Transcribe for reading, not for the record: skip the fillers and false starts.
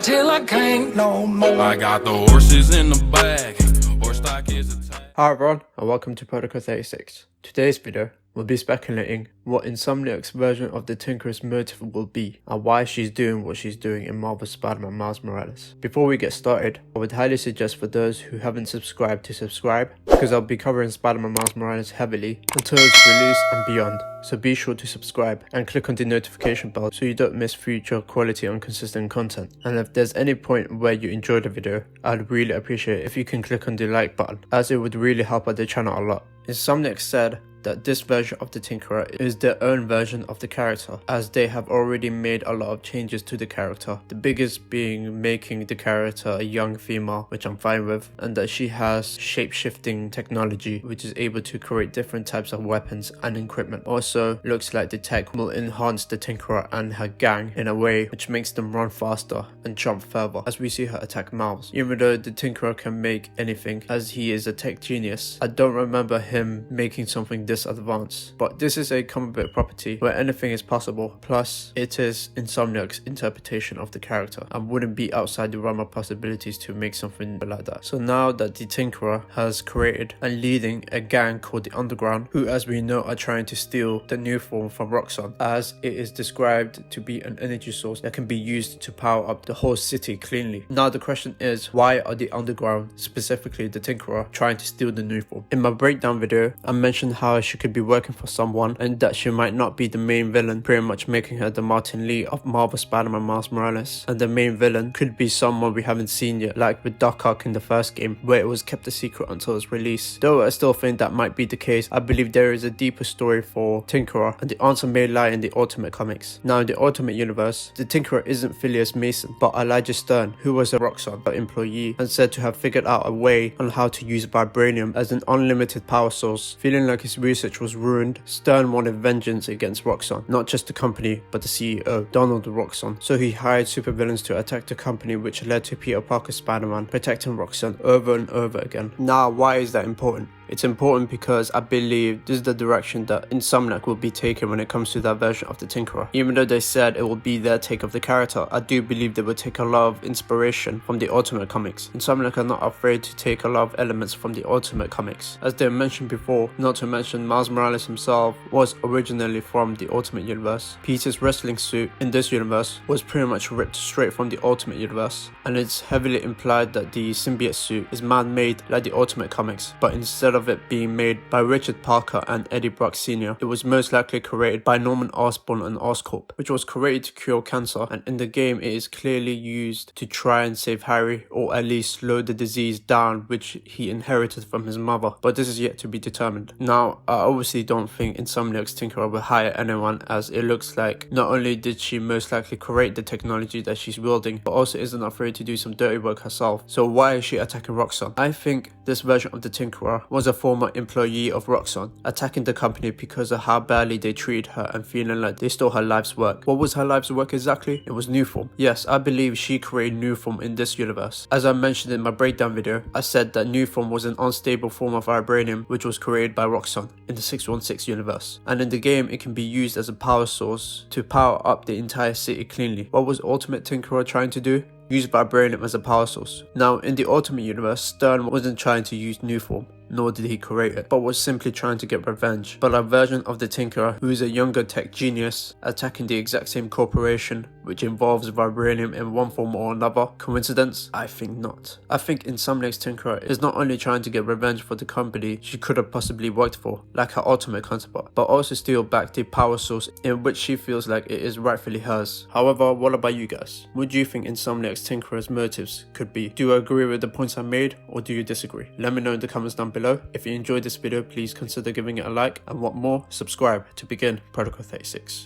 till I can't no more. I got the horses in the bag. Horse stock is a tag. Hi everyone, and welcome to Protocol 36. Today's video will be speculating what Insomniac's version of the Tinker's motive will be, and why she's doing what she's doing in Marvel's Spider-Man Miles Morales. Before we get started, I would highly suggest for those who haven't subscribed to subscribe, because I'll be covering Spider-Man Miles Morales heavily until its release and beyond. So be sure to subscribe and click on the notification bell so you don't miss future quality and consistent content. And if there's any point where you enjoyed the video, I'd really appreciate it if you can click on the like button, as it would really help out the channel a lot. Insomniac said that this version of the Tinkerer is their own version of the character, as they have already made a lot of changes to the character, the biggest being making the character a young female, which I'm fine with, and that she has shape-shifting technology which is able to create different types of weapons and equipment. Also, looks like the tech will enhance the Tinkerer and her gang in a way which makes them run faster and jump further, as we see her attack Miles. Even though the Tinkerer can make anything, as he is a tech genius, I don't remember him making something this advanced. But this is a comic book property where anything is possible, plus it is Insomniac's interpretation of the character and wouldn't be outside the realm of possibilities to make something like that. So now that the Tinkerer has created and leading a gang called the Underground, who as we know are trying to steal the Nuform from Roxxon, as it is described to be an energy source that can be used to power up the whole city cleanly. Now the question is, why are the Underground, specifically the Tinkerer, trying to steal the Nuform? In my breakdown video, I mentioned how she could be working for someone and that she might not be the main villain, pretty much making her the Martin Lee of Marvel Spider-Man Miles Morales, and the main villain could be someone we haven't seen yet, like with Doc Ock in the first game, where it was kept a secret until its release. Though I still think that might be the case, I believe there is a deeper story for Tinkerer, and the answer may lie in the Ultimate comics. Now in the Ultimate universe, the Tinkerer isn't Phileas Mason, but Elijah Stern, who was a Roxxon employee and said to have figured out a way on how to use vibranium as an unlimited power source. Feeling like his research was ruined, Stern wanted vengeance against Roxxon, not just the company but the CEO, Donald Roxxon. So he hired supervillains to attack the company, which led to Peter Parker's Spider-Man protecting Roxxon over and over again. Now why is that important? It's important because I believe this is the direction that Insomniac will be taking when it comes to that version of the Tinkerer. Even though they said it will be their take of the character, I do believe they will take a lot of inspiration from the Ultimate comics. Insomniac are not afraid to take a lot of elements from the Ultimate comics. As they mentioned before, not to mention Miles Morales himself was originally from the Ultimate universe. Peter's wrestling suit in this universe was pretty much ripped straight from the Ultimate universe, and it's heavily implied that the symbiote suit is man-made like the Ultimate comics, but instead of it being made by Richard Parker and Eddie Brock Sr., it was most likely created by Norman Osborn and Oscorp, which was created to cure cancer, and in the game it is clearly used to try and save Harry, or at least slow the disease down which he inherited from his mother, but this is yet to be determined. Now I obviously don't think Insomniac's Tinkerer will hire anyone, as it looks like not only did she most likely create the technology that she's wielding, but also isn't afraid to do some dirty work herself. So why is she attacking Roxxon? I think this version of the Tinkerer was a former employee of Roxxon, attacking the company because of how badly they treated her and feeling like they stole her life's work. What was her life's work exactly? It was Nuform. Yes, I believe she created Nuform in this universe. As I mentioned in my breakdown video, I said that Nuform was an unstable form of vibranium which was created by Roxxon in the 616 universe, and in the game it can be used as a power source to power up the entire city cleanly. What was Ultimate Tinkerer trying to do? Use vibranium as a power source. Now in the Ultimate universe, Stern wasn't trying to use Nuform, nor did he create it, but was simply trying to get revenge. But a version of the Tinkerer, who is a younger tech genius, attacking the exact same corporation, which involves vibranium in one form or another. Coincidence? I think not. I think Insomniac's Tinkerer is not only trying to get revenge for the company she could have possibly worked for, like her Ultimate counterpart, but also steal back the power source in which she feels like it is rightfully hers. However, what about you guys? What do you think Insomniac's Tinkerer's motives could be? Do you agree with the points I made, or do you disagree? Let me know in the comments down below. If you enjoyed this video, please consider giving it a like, and want more, subscribe to begin Protocol 36.